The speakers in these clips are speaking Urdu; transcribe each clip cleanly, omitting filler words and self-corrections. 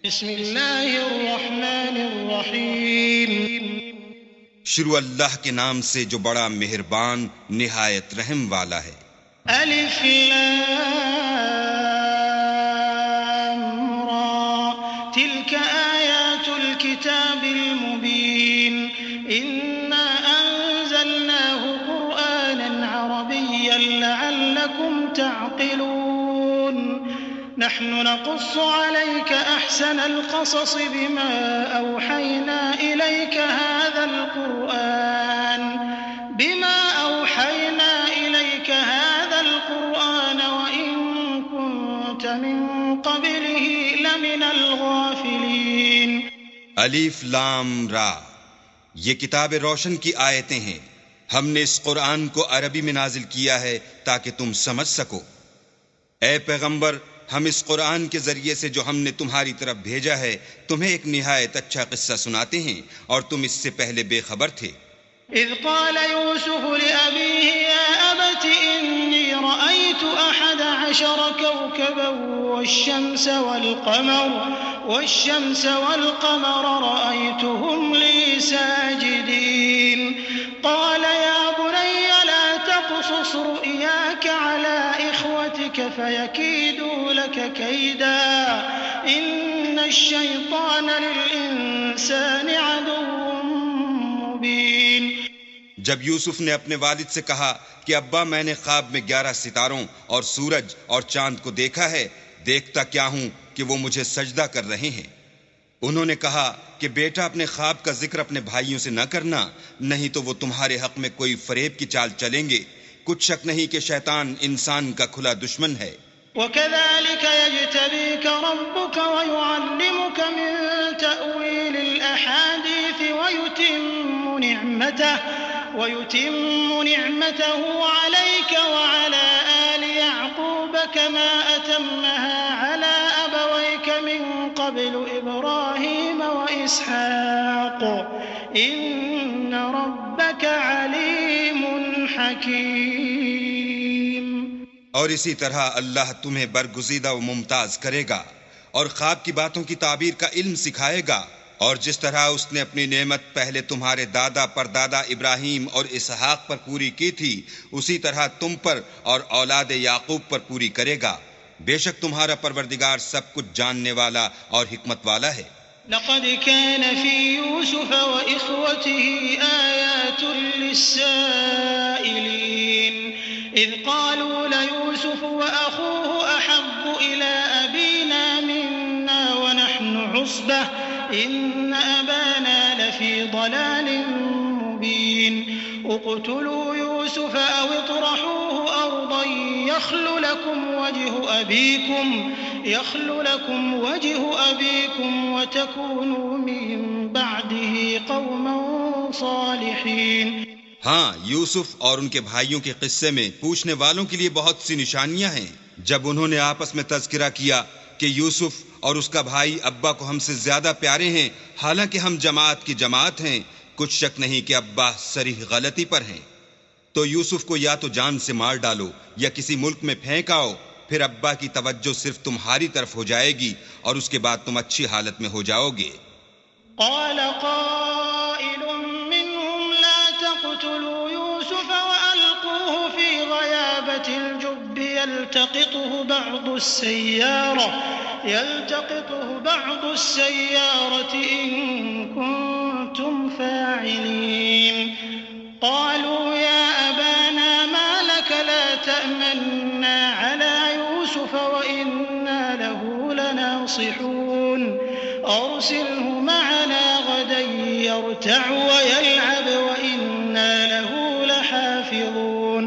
بسم اللہ الرحمن الرحیم شروع اللہ کے نام سے جو بڑا مہربان نہایت رحم والا ہے۔ الف لام را تلك آیات الكتاب المبین انا انزلناه قرآنا عربیا لعلکم تعقلون نحن نقص عليك أحسن القصص بما أوحينا إليك هذا القرآن وإن كنت من قبله لمن الغافلين الف لام را، یہ کتاب روشن کی آیتیں ہیں۔ ہم نے اس قرآن کو عربی میں نازل کیا ہے تاکہ تم سمجھ سکو۔ اے پیغمبر، ہم اس قرآن کے ذریعے سے جو ہم نے تمہاری طرف بھیجا ہے تمہیں ایک نہایت اچھا قصہ سناتے ہیں، اور تم اس سے پہلے بے خبر تھے۔ اذ قال يوسف لأبيه يا أبت إني رأيت 11 كوكبا والشمس والقمر رأيتهم لي ساجدين قال يا بني لا تقصص رؤياك على إخوتك فيكيدوا لك كيدا إن الشيطان للإنسان عدو مبين۔ جب یوسف نے اپنے والد سے کہا کہ ابا میں نے خواب میں 11 ستاروں اور سورج اور چاند کو دیکھا ہے، دیکھتا کیا ہوں کہ وہ مجھے سجدہ کر رہے ہیں۔ انہوں نے کہا کہ بیٹا اپنے خواب کا ذکر اپنے بھائیوں سے نہ کرنا، نہیں تو وہ تمہارے حق میں کوئی فریب کی چال چلیں گے۔ کچھ شک نہیں کہ شیطان انسان کا کھلا دشمن ہے۔ وَكَذَلِكَ يَجْتَبِيكَ رَبُّكَ وَيُعَلِّمُكَ مِن تَأْوِيلِ الْأَحَادِيثِ وَيُتِمُّ نِعْمَتَهُ عَلَيْكَ وَعَلَى آلِ يَعْقُوبَ كَمَا أَتَمَّهَا عَلَى أَبَوَيْكَ مِن قَبْلُ إِبْرَاهِيمَ وَإِسْحَاقَ إِنَّ رَبَّكَ عَلِيمٌ حَكِيمٌ۔ اور اسی طرح اللہ تمہیں برگزیدہ و ممتاز کرے گا اور خواب کی باتوں کی تعبیر کا علم سکھائے گا، اور جس طرح اس نے اپنی نعمت پہلے تمہارے دادا پردادا ابراہیم اور اسحاق پر پوری کی تھی، اسی طرح تم پر اور اولاد یعقوب پر پوری کرے گا۔ بے شک تمہارا پروردگار سب کچھ جاننے والا اور حکمت والا ہے۔ لقد كان في يوسف وإخوته آيات للسائلين إذ قالوا ليوسف وأخوه أحب إلى أبينا منا ونحن عصبة إن أبانا لفي ضلال مبين اقتلوا يوسف أو اطرحوه أرضا يخل لكم وجه أبيكم وتكونوا من بعده قوما صالحين۔ ہاں، یوسف اور ان کے بھائیوں کے قصے میں پوچھنے والوں کے لیے بہت سی نشانیاں ہیں۔ جب انہوں نے آپس میں تذکرہ کیا کہ یوسف اور اس کا بھائی ابا کو ہم سے زیادہ پیارے ہیں، حالانکہ ہم جماعت کی جماعت ہیں، کچھ شک نہیں کہ ابا صریح غلطی پر ہیں، تو یوسف کو یا تو جان سے مار ڈالو یا کسی ملک میں پھینک آؤ، پھر ابا کی توجہ صرف تمہاری طرف ہو جائے گی اور اس کے بعد تم اچھی حالت میں ہو جاؤ گے۔ قال قائل منهم لا تقتلوا يوسف وألقوه في غيابة الجب يلتقطه بعض السيارة إن كنتم فاعلين قالوا يا أبانا ما لك لا تأمنا على يوسف وإنا له لناصحون أرسله معنا غدا يرتع ويلعب وإنا له لحافظون۔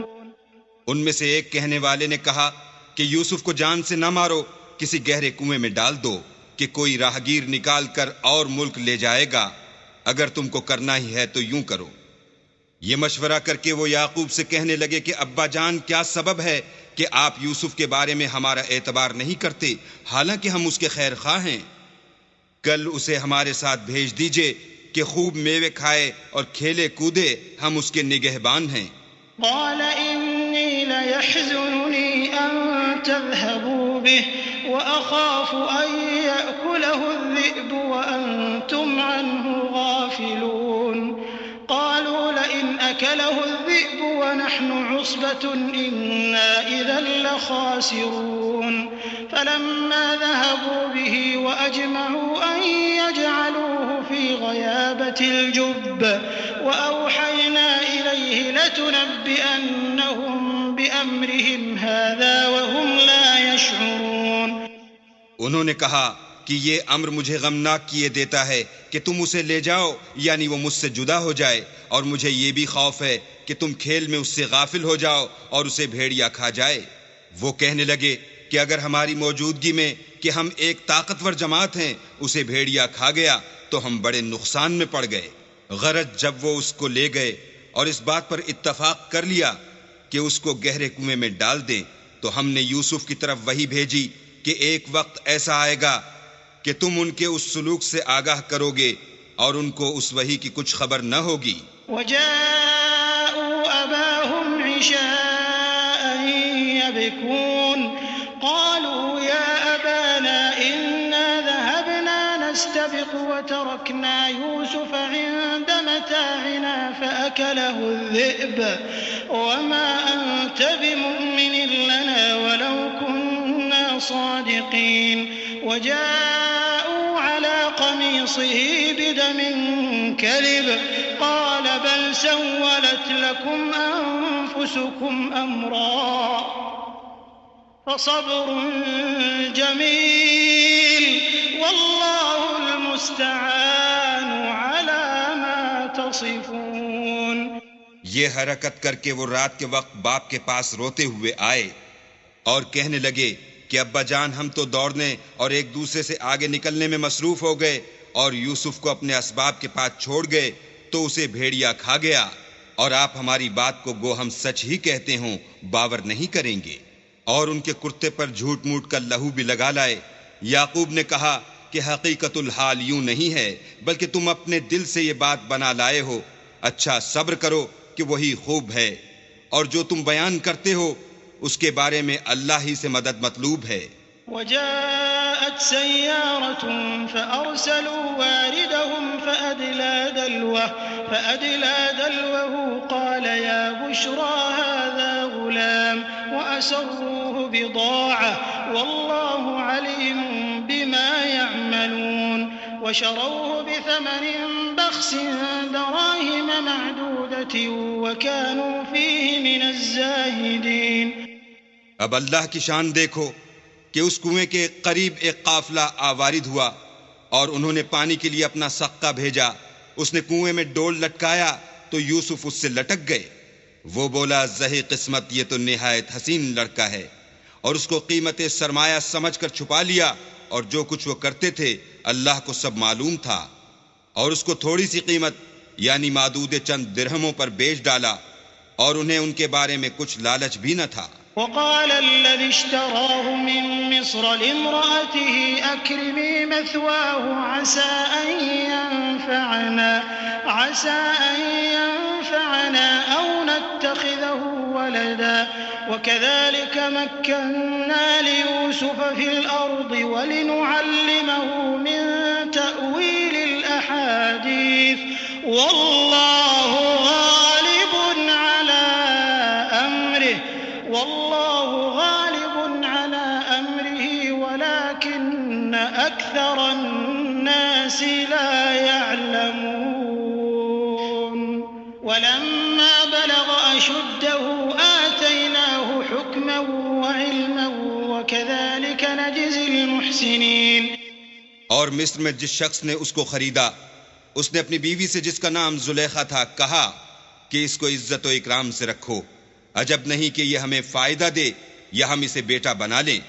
ان میں سے ایک کہنے والے نے کہا کہ یوسف کو جان سے نہ مارو، کسی گہرے کنویں میں ڈال دو کہ کوئی راہگیر نکال کر اور ملک لے جائے گا، اگر تم کو کرنا ہی ہے تو یوں کرو۔ یہ مشورہ کر کے وہ یعقوب سے کہنے لگے کہ ابا جان، کیا سبب ہے کہ آپ یوسف کے بارے میں ہمارا اعتبار نہیں کرتے، حالانکہ ہم اس کے خیر خواہ ہیں؟ کل اسے ہمارے ساتھ بھیج دیجئے کہ خوب میوے کھائے اور کھیلے کودے، ہم اس کے نگہبان ہیں۔ قال إني ليحزنني أن تذهبوا به وأخاف أن يأكله الذئب وأنتم عنه غافلون قالوا لئن أكله الذئب ونحن عصبة إنا إذا لخاسرون فلما ذهبوا به وأجمعوا أن يجعلوه في غيابة الجب وأوحينا إليه لتنبئنهم بأمرهم هذا وهم لا يشعرون. انہوں نے کہا کہ یہ امر مجھے غمناک کیے دیتا ہے کہ تم اسے لے جاؤ یعنی وہ مجھ سے جدا ہو جائے، اور مجھے یہ بھی خوف ہے کہ تم کھیل میں اس سے غافل ہو جاؤ اور اسے بھیڑیا کھا جائے. وہ کہنے لگے کہ اگر ہماری موجودگی میں کہ ہم ایک طاقتور جماعت ہیں اسے بھیڑیا کھا گیا تو ہم بڑے نقصان میں پڑ گئے. غرض جب وہ اس کو لے گئے اور اس بات پر اتفاق کر لیا کہ اس کو گہرے کنویں میں ڈال دیں تو ہم نے یوسف کی طرف وحی بھیجی کہ ایک وقت ایسا آئے گا کہ تم ان کے اس سلوک سے آگاہ کرو گے اور ان کو اس وحی کی کچھ خبر نہ ہوگی. وجاءوا أباهم عشاء يبكون قالوا يا أبانا إنا ذهبنا نستبق وتركنا يوسف عند متاعنا فأكله الذئب وما أنت بمؤمن لنا ولو كنا صادقين وجاءوا على قميصه بدم كذب قال بل سولت لكم أنفسكم أمرا فصبر جميل والله المستعان على ما تصفون. یہ حرکت کر کے وہ رات کے وقت باپ کے پاس روتے ہوئے آئے اور کہنے لگے کہ ابا جان ہم تو دوڑنے اور ایک دوسرے سے آگے نکلنے میں مصروف ہو گئے اور یوسف کو اپنے اسباب کے پاس چھوڑ گئے تو اسے بھیڑیا کھا گیا، اور آپ ہماری بات کو گو ہم سچ ہی کہتے ہوں باور نہیں کریں گے. اور ان کے کرتے پر جھوٹ موٹ کا لہو بھی لگا لائے. یعقوب نے کہا کہ حقیقت الحال یوں نہیں ہے بلکہ تم اپنے دل سے یہ بات بنا لائے ہو. اچھا صبر کرو کہ وہی خوب ہے، اور جو تم بیان کرتے ہو اس کے بارے میں اللہ ہی سے مدد مطلوب ہے. وجاءت سيارة فأرسلوا واردهم فأدلى دلوه قال يا بشرى هذا غلام وأسروه بضاعة والله عليم بما يعملون وشروه بثمن بخس دراهم معدودة وكانوا فيه من الزاهدين. اب اللہ کی شان دیکھو کہ اس کنویں کے قریب ایک قافلہ آوارد ہوا اور انہوں نے پانی کے لیے اپنا سقہ بھیجا. اس نے کنویں میں ڈول لٹکایا تو یوسف اس سے لٹک گئے. وہ بولا زہی قسمت یہ تو نہایت حسین لڑکا ہے، اور اس کو قیمت سرمایہ سمجھ کر چھپا لیا، اور جو کچھ وہ کرتے تھے اللہ کو سب معلوم تھا، اور اس کو تھوڑی سی قیمت یعنی معدود چند درہموں پر بیچ ڈالا، اور انہیں ان کے بارے میں کچھ لالچ بھی نہ تھا. وقال الذي اشتراه من مصر لامرأته أكرمي مثواه عسى أن ينفعنا أو نتخذه ولدا وكذلك مكنا ليوسف في الأرض ولنعلمه من تأويل الأحاديث والله غالب على أمره ولكن أكثر الناس لا يعلمون. ولما بلغ أشده آتيناه حكما وعلما وكذلك نجزي المحسنين. اور مصر میں جس شخص نے اس کو خریدا اس نے اپنی بیوی سے جس کا نام زلیخا تھا کہا کہ اس کو عزت و اکرام سے رکھو، عجب نہیں کہ یہ ہمیں فائدہ دے یا ہم اسے بیٹا بنا لیں.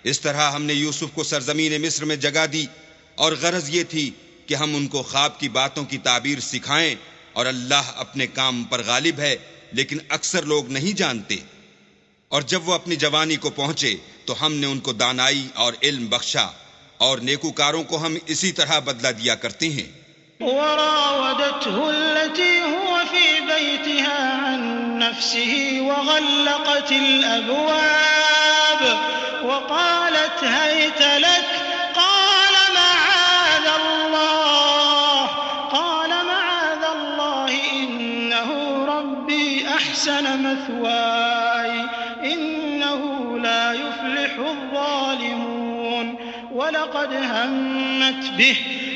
اس طرح ہم نے یوسف کو سرزمین مصر میں جگہ دی، اور غرض یہ تھی کہ ہم ان کو خواب کی باتوں کی تعبیر سکھائیں، اور اللہ اپنے کام پر غالب ہے لیکن اکثر لوگ نہیں جانتے. اور جب وہ اپنی جوانی کو پہنچے تو ہم نے ان کو دانائی اور علم بخشا، اور نیکوکاروں کو ہم اسی طرح بدلہ دیا کرتے ہیں. وراودته التي هو في بيتها عن نفسه وغلقت الأبواب وقالت هيت لك قال معاذ وقد همت به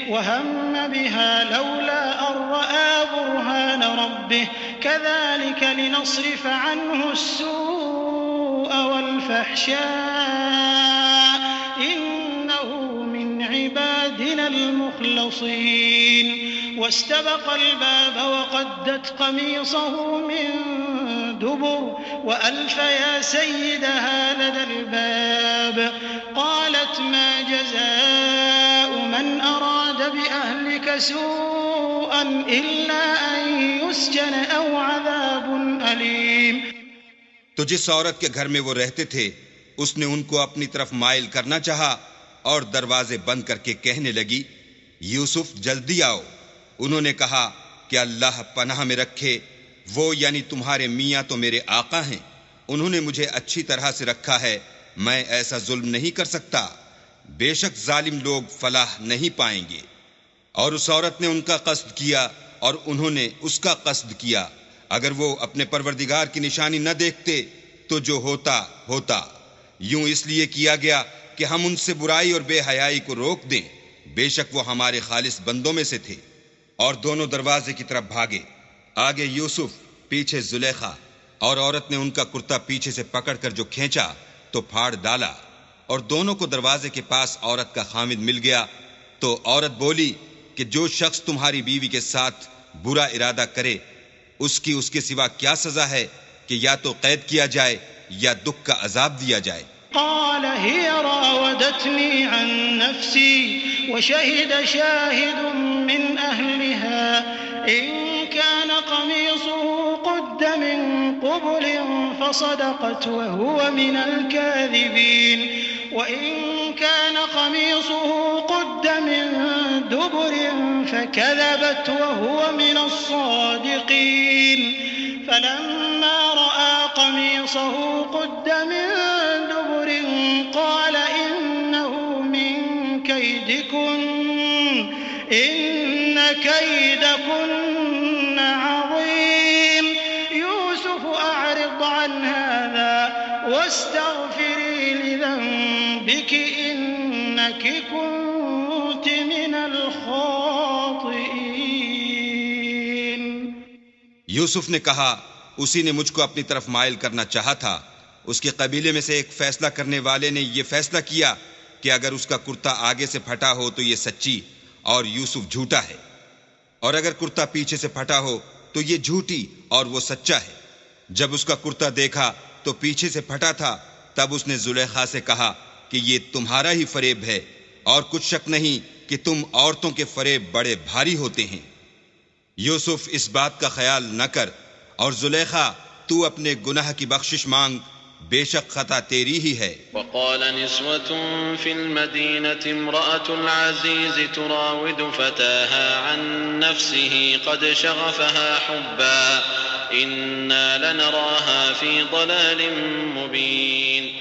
وهم بها لولا أن رأى برهان ربه كذلك لنصرف عنه السوء والفحشاء إنه من عبادنا المخلصين واستبق الباب وقدت قميصه من دبر وألف يا سيدها لدى الباب قالت ما جزاء من أراد بأهلك سوءا إلا أن يسجن أو عذاب أليم. تو جس عورت کے گھر میں وہ رہتے تھے اس نے ان کو اپنی طرف مائل کرنا چاہا اور دروازے بند کر کے کہنے لگی یوسف جلدی آؤ. انہوں نے کہا کہ اللہ پناہ میں رکھے، وہ یعنی تمہارے میاں تو میرے آقا ہیں، انہوں نے مجھے اچھی طرح سے رکھا ہے، میں ایسا ظلم نہیں کر سکتا، بے شک ظالم لوگ فلاح نہیں پائیں گے. اور اس عورت نے ان کا قصد کیا اور انہوں نے اس کا قصد کیا. اگر وہ اپنے پروردگار کی نشانی نہ دیکھتے تو جو ہوتا ہوتا. یوں اس لیے کیا گیا کہ ہم ان سے برائی اور بے حیائی کو روک دیں، بے شک وہ ہمارے خالص بندوں میں سے تھے. اور دونوں دروازے کی طرف بھاگے، آگے یوسف پیچھے زلیخا، اور عورت نے ان کا کرتا پیچھے سے پکڑ کر جو کھینچا تو پھاڑ ڈالا، اور دونوں کو دروازے کے پاس عورت کا خامد مل گیا. تو عورت بولی کہ جو شخص تمہاری بیوی کے ساتھ برا ارادہ کرے اس کے سوا کیا سزا ہے کہ یا تو قید کیا جائے یا دکھ کا عذاب دیا جائے. قال هي راودتني عن نفسي وشهد شاهد من أهلها إن كان قميصه قد من قبل فصدقت وهو من الكاذبين وإن كان قميصه قد من دبر فكذبت وهو من الصادقين فلما رأى قميصه قد من دبر قال إنه من كيدكن إن كيدكن عظيم يوسف أعرض عن هذا واستغفري لذنبك إنك كنت من الخاطئين. یوسف نے کہا اسی نے مجھ کو اپنی طرف مائل کرنا چاہا تھا. اس کے قبیلے میں سے ایک فیصلہ کرنے والے نے یہ فیصلہ کیا کہ اگر اس کا کرتا آگے سے پھٹا ہو تو یہ سچی اور یوسف جھوٹا ہے، اور اگر کرتا پیچھے سے پھٹا ہو تو یہ جھوٹی اور وہ سچا ہے. جب اس کا کرتا دیکھا تو پیچھے سے پھٹا تھا، تب اس نے زلیخا سے کہا کہ یہ تمہارا ہی فریب ہے، اور کچھ شک نہیں کہ تم عورتوں کے فریب بڑے بھاری ہوتے ہیں. یوسف اس بات کا خیال نہ کر، اور زلیخا تو اپنے گناہ کی بخشش مانگ، بے شک خطا تیری ہی ہے. وقال نسوة في المدينة امرأة العزيز تراود فتاها عن نفسه قد شغفها حبا إنا لنراها في ضلال مبين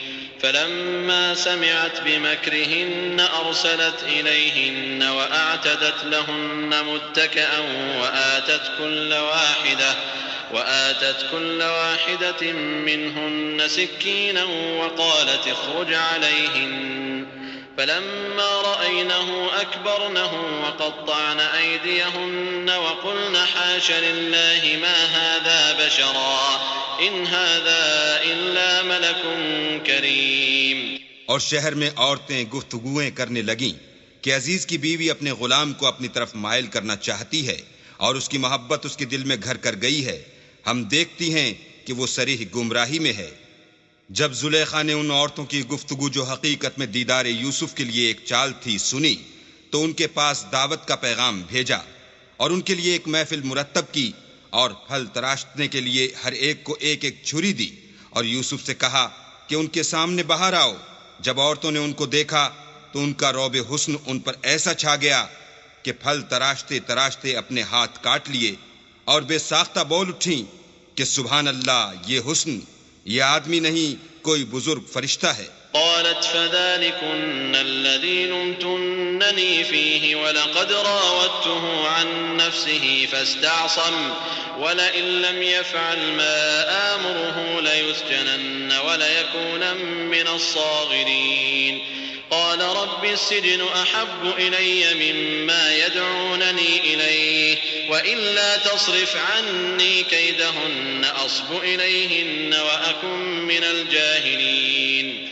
فلما سمعت بمكرهن أرسلت إليهن وأعتدت لهن متكئا وآتت كل واحدة منهن سكينا وقالت اخرج عليهن فلما رأينه أكبرنه وقطعن أيديهن وقلن حاش لله ما هذا بشرا إن هذا إلا ملك كريم. اور شہر میں عورتیں گفتگویں کرنے لگیں کہ عزیز کی بیوی اپنے غلام کو اپنی طرف مائل کرنا چاہتی ہے اور اس کی محبت اس کے دل میں گھر کر گئی ہے، ہم دیکھتی ہیں کہ وہ صریح گمراہی میں ہے. جب زلیخا نے ان عورتوں کی گفتگو جو حقیقت میں دیدار یوسف کے لیے ایک چال تھی سنی تو ان کے پاس دعوت کا پیغام بھیجا اور ان کے لیے ایک محفل مرتب کی اور پھل تراشنے کے لیے ہر ایک کو ایک ایک چھری دی اور یوسف سے کہا کہ ان کے سامنے باہر آؤ. جب عورتوں نے ان کو دیکھا تو ان کا رعب حسن ان پر ایسا چھا گیا کہ پھل تراشتے تراشتے اپنے ہاتھ کاٹ لیے اور بے ساختہ بول اٹھیں کہ سبحان اللہ، یہ حسن، یہ آدمی نہیں کوئی بزرگ فرشتہ ہے. قالت فذلكن الذي لمتنني فيه ولقد راودته عن نفسه فاستعصم ولئن لم يفعل ما آمره ليسجنن وليكون من الصاغرين قال رب السجن أحب إلي مما يدعونني إليه وإلا تصرف عني كيدهن أصب إليهن وأكن من الجاهلين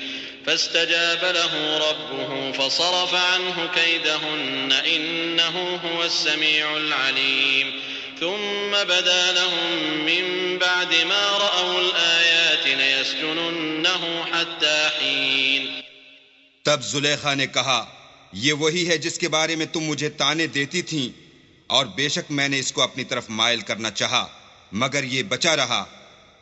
فاستجاب له ربه فصرف عنه كيدهن إنه هو السميع العليم ثم بدا لهم من بعد ما رأوا الآيات ليسجننه حتى حين. تب زلیخا نے کہا یہ وہی ہے جس کے بارے میں تم مجھے طعنے دیتی تھیں، اور بے شک میں نے اس کو اپنی طرف مائل کرنا چاہا مگر یہ بچا رہا،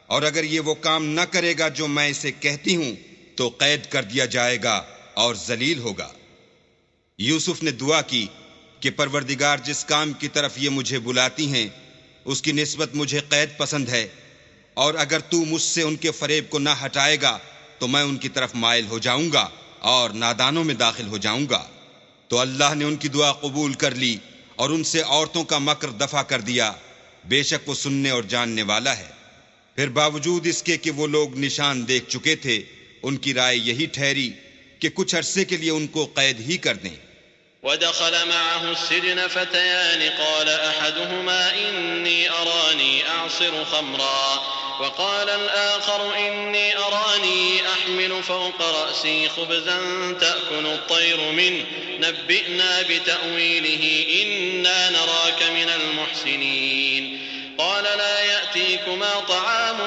اور اگر یہ وہ کام نہ کرے گا جو میں اسے کہتی ہوں تو قید کر دیا جائے گا اور ذلیل ہوگا. یوسف نے دعا کی کہ پروردگار جس کام کی طرف یہ مجھے بلاتی ہیں اس کی نسبت مجھے قید پسند ہے، اور اگر تو مجھ سے ان کے فریب کو نہ ہٹائے گا تو میں ان کی طرف مائل ہو جاؤں گا اور نادانوں میں داخل ہو جاؤں گا. تو اللہ نے ان کی دعا قبول کر لی اور ان سے عورتوں کا مکر دفع کر دیا، بے شک وہ سننے اور جاننے والا ہے. پھر باوجود اس کے کہ وہ لوگ نشان دیکھ چکے تھے، ان کی رائے یہی ٹھہری کہ کچھ عرصے کے لیے ان کو قید ہی کر دیں. ودخل معه السجن فتيان قال أحدهما إني أراني أعصر خمرا وقال الآخر إني أراني أحمل فوق رأسي خبزا تأكل الطير منه نبئنا بتأويله إنا نراك من المحسنين. قال لا يأتيكما طعام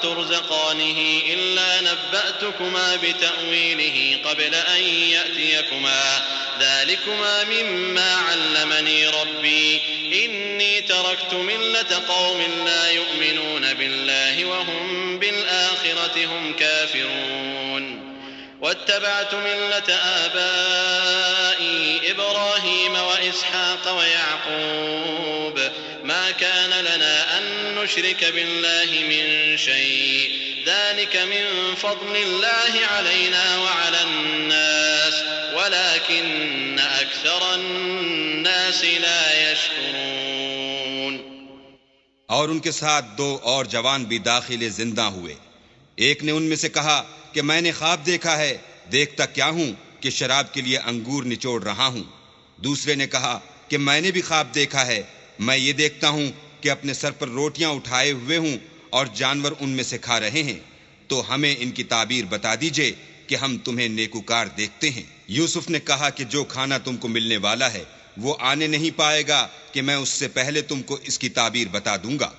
ترزقانه إلا نبأتكما بتأويله قبل أن يأتيكما ذلكما مما علمني ربي إني تركت ملة قوم لا يؤمنون بالله وهم بالآخرة هم كافرون واتبعت ملة آبائي إبراهيم وإسحاق ويعقوب ما كان لنا أن نشرك بالله من شيء ذلك من فضل الله علينا وعلى الناس ولكن أكثر الناس لا يشكرون. اور ان کے ساتھ دو اور جوان بھی داخل زندہ ہوئے. ایک نے ان میں سے کہا کہ میں نے خواب دیکھا ہے، دیکھتا کیا ہوں کہ شراب کے لیے انگور نچوڑ رہا ہوں. دوسرے نے کہا کہ میں نے بھی خواب دیکھا ہے، میں یہ دیکھتا ہوں کہ اپنے سر پر روٹیاں اٹھائے ہوئے ہوں اور جانور ان میں سے کھا رہے ہیں، تو ہمیں ان کی تعبیر بتا دیجئے کہ ہم تمہیں نیکوکار دیکھتے ہیں. یوسف نے کہا کہ جو کھانا تم کو ملنے والا ہے وہ آنے نہیں پائے گا کہ میں اس سے پہلے تم کو اس کی تعبیر بتا دوں گا.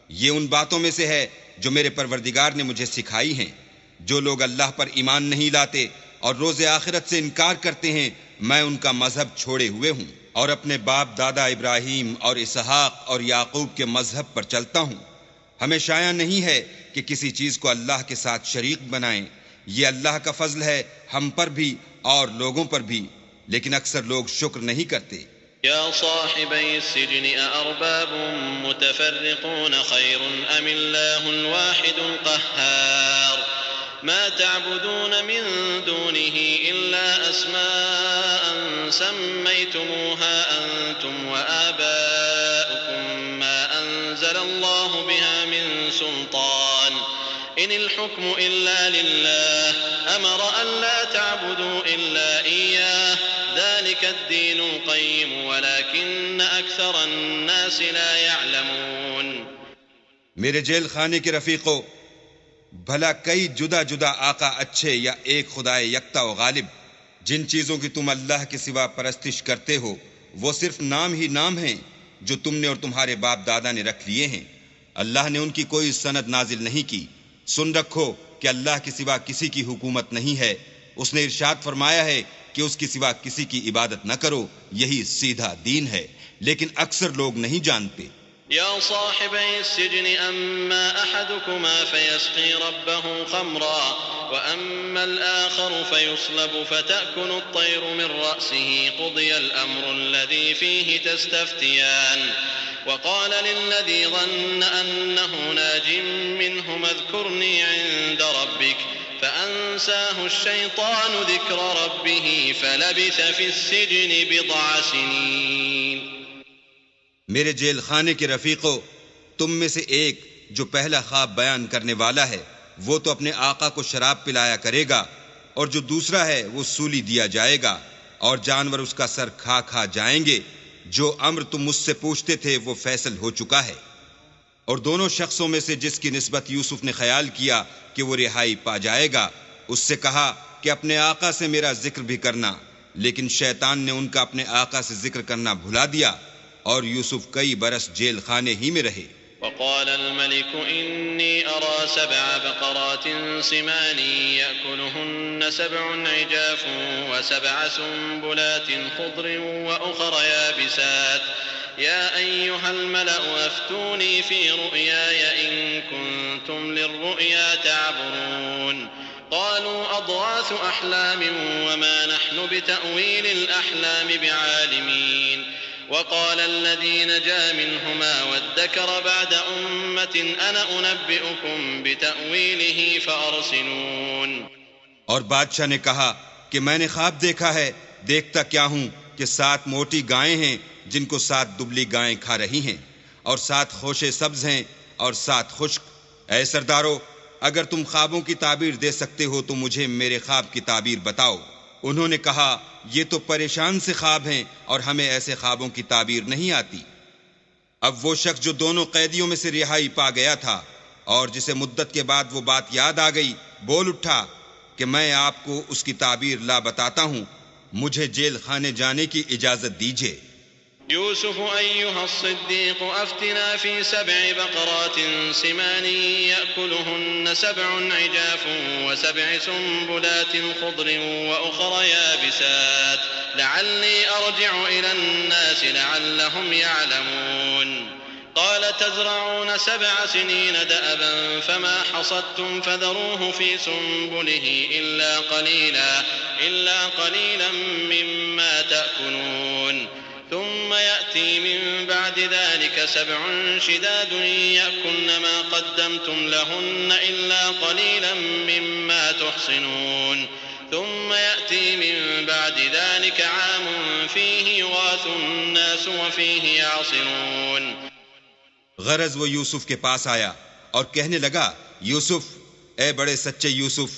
یہ ان باتوں میں سے ہے جو میرے پروردگار نے مجھے سکھائی ہیں. جو لوگ اللہ پر ایمان نہیں لاتے اور روز آخرت سے انکار کرتے ہیں میں ان کا مذہب چھوڑے ہوئے ہوں اور اپنے باپ دادا ابراہیم اور اسحاق اور یعقوب کے مذہب پر چلتا ہوں. ہمیں شایع نہیں ہے کہ کسی چیز کو اللہ کے ساتھ شریک بنائیں. یہ اللہ کا فضل ہے ہم پر بھی اور لوگوں پر بھی، لیکن اکثر لوگ شکر نہیں کرتے. يا صاحبي السجن أأرباب متفرقون خير أم الله الواحد القهار ما تعبدون من دونه إلا أسماء سميتموها أنتم وآباؤكم ما أنزل الله بها من سلطان إن الحكم إلا لله أمر أن لا تعبدوا إلا إياه ذلك الدين القيم ولكن أكثر الناس لا يعلمون. میرے جیل خانے کے رفیقو، بھلا کئی جدا جدا آقا اچھے یا ایک خدائے یکتا و غالب؟ جن چیزوں کی تم اللہ کے سوا پرستش کرتے ہو وہ صرف نام ہی نام ہیں جو تم نے اور تمہارے باپ دادا نے رکھ لیے ہیں. اللہ نے ان کی کوئی سند نازل نہیں کی. سن رکھو کہ اللہ کے سوا کسی کی حکومت نہیں ہے. اس نے ارشاد فرمایا ہے کہ اس کے سوا کسی کی عبادت نہ کرو، یہی سیدھا دین ہے، لیکن اکثر لوگ نہیں جانتے. يا صاحبي السجن أما أحدكما فيسقي ربه خمرا وأما الآخر فيصلب فتأكل الطير من رأسه قضي الأمر الذي فيه تستفتيان وقال للذي ظن أنه ناج منهما اذكرني عند ربك فأنساه الشيطان ذكر ربه فلبث في السجن بضع سنين. میرے جیل خانے کے رفیقو، تم میں سے ایک جو پہلا خواب بیان کرنے والا ہے وہ تو اپنے آقا کو شراب پلایا کرے گا اور جو دوسرا ہے وہ سولی دیا جائے گا، اور جانور اس کا سر کھا کھا جائیں گے۔ جو امر تم مجھ سے پوچھتے تھے وہ فیصل ہو چکا ہے۔ اور دونوں شخصوں میں سے جس کی نسبت یوسف نے خیال کیا کہ وہ رہائی پا جائے گا، اس سے کہا کہ اپنے آقا سے میرا ذکر بھی کرنا، لیکن شیطان نے ان کا اپنے آقا سے ذکر کرنا بھلا دیا، اور یوسف کئی برس جیل خانے ہی میں رہے۔ وقال الملك إني أرى 7 بقرات سمان يأكلهن 7 عجاف و7 سنبلات خضر وأخر يابسات يا أيها الملأ أفتوني في رؤياي إن كنتم للرؤيا تعبرون قالوا أضغاث أحلام وما نحن بتأويل الأحلام بعالمين وقال الذي نجا منهما وادكر بعد أمة أنا أنبئكم بتأويله فأرسلون۔ اور بادشاہ نے کہا کہ میں نے خواب دیکھا ہے، دیکھتا کیا ہوں کہ 7 موٹی گائیں ہیں جن کو 7 دبلی گائیں کھا رہی ہیں، اور 7 خوشے سبز ہیں اور 7 خشک۔ اے سردارو، اگر تم خوابوں کی تعبیر دے سکتے ہو تو مجھے میرے خواب کی تعبیر بتاؤ۔ انہوں نے کہا یہ تو پریشان سے خواب ہیں اور ہمیں ایسے خوابوں کی تعبیر نہیں آتی۔ اب وہ شخص جو دونوں قیدیوں میں سے رہائی پا گیا تھا اور جسے مدت کے بعد وہ بات یاد آ گئی، بول اٹھا کہ میں آپ کو اس کی تعبیر لا بتاتا ہوں، مجھے جیل خانے جانے کی اجازت دیجیے۔ يوسف أيها الصديق أفتنا في 7 بقرات سمان يأكلهن 7 عجاف و7 سنبلات خضر وأخر يابسات لعلي أرجع إلى الناس لعلهم يعلمون قال تزرعون 7 سنين دأبا فما حصدتم فذروه في سنبله إلا قليلا مما تأكلون ثم يأتي من بعد ذلك 7 شداد يأكلن ما قدمتم لهن إلا قليلا مما تحصنون ثم يأتي من بعد ذلك عام فيه يغاث الناس وفيه يعصرون۔ غرض وہ یوسف کے پاس آیا اور کہنے لگا، یوسف، اے بڑے سچے یوسف،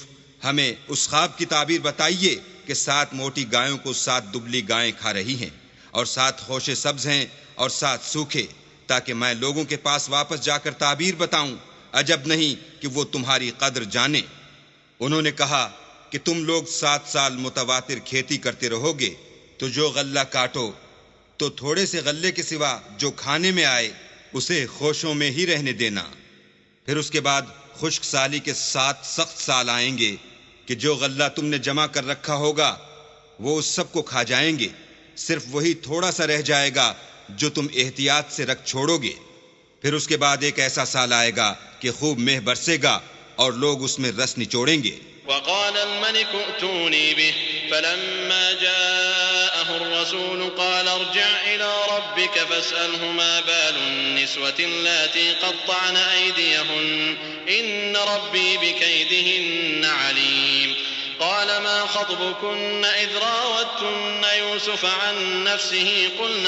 ہمیں اس خواب کی تعبیر بتائیے کہ 7 موٹی گایوں کو 7 دبلی گائیں کھا رہی ہیں، اور 7 خوشے سبز ہیں اور 7 سوکھے، تاکہ میں لوگوں کے پاس واپس جا کر تعبیر بتاؤں، عجب نہیں کہ وہ تمہاری قدر جانے۔ انہوں نے کہا کہ تم لوگ 7 سال متواتر کھیتی کرتے رہو گے، تو جو غلہ کاٹو تو تھوڑے سے غلے کے سوا جو کھانے میں آئے اسے خوشوں میں ہی رہنے دینا۔ پھر اس کے بعد خشک سالی کے 7 سخت سال آئیں گے کہ جو غلہ تم نے جمع کر رکھا ہوگا وہ اس سب کو کھا جائیں گے، صرف وہی تھوڑا سا رہ جائے گا جو تم احتیاط سے رکھ چھوڑو گے۔ پھر اس کے بعد ایک ایسا سال آئے گا کہ خوب مہ برسے گا اور لوگ اس میں رس نچوڑیں گے۔ وقال الملك ائتوني به فلما جاءه الرسول قال ارجع إلى ربك فاسأله ما بال النسوة اللاتي قطعن أيديهن إن ربي بكيدهن عليم قال ما خطبكن إذ راوتن يوسف عن نفسه قلن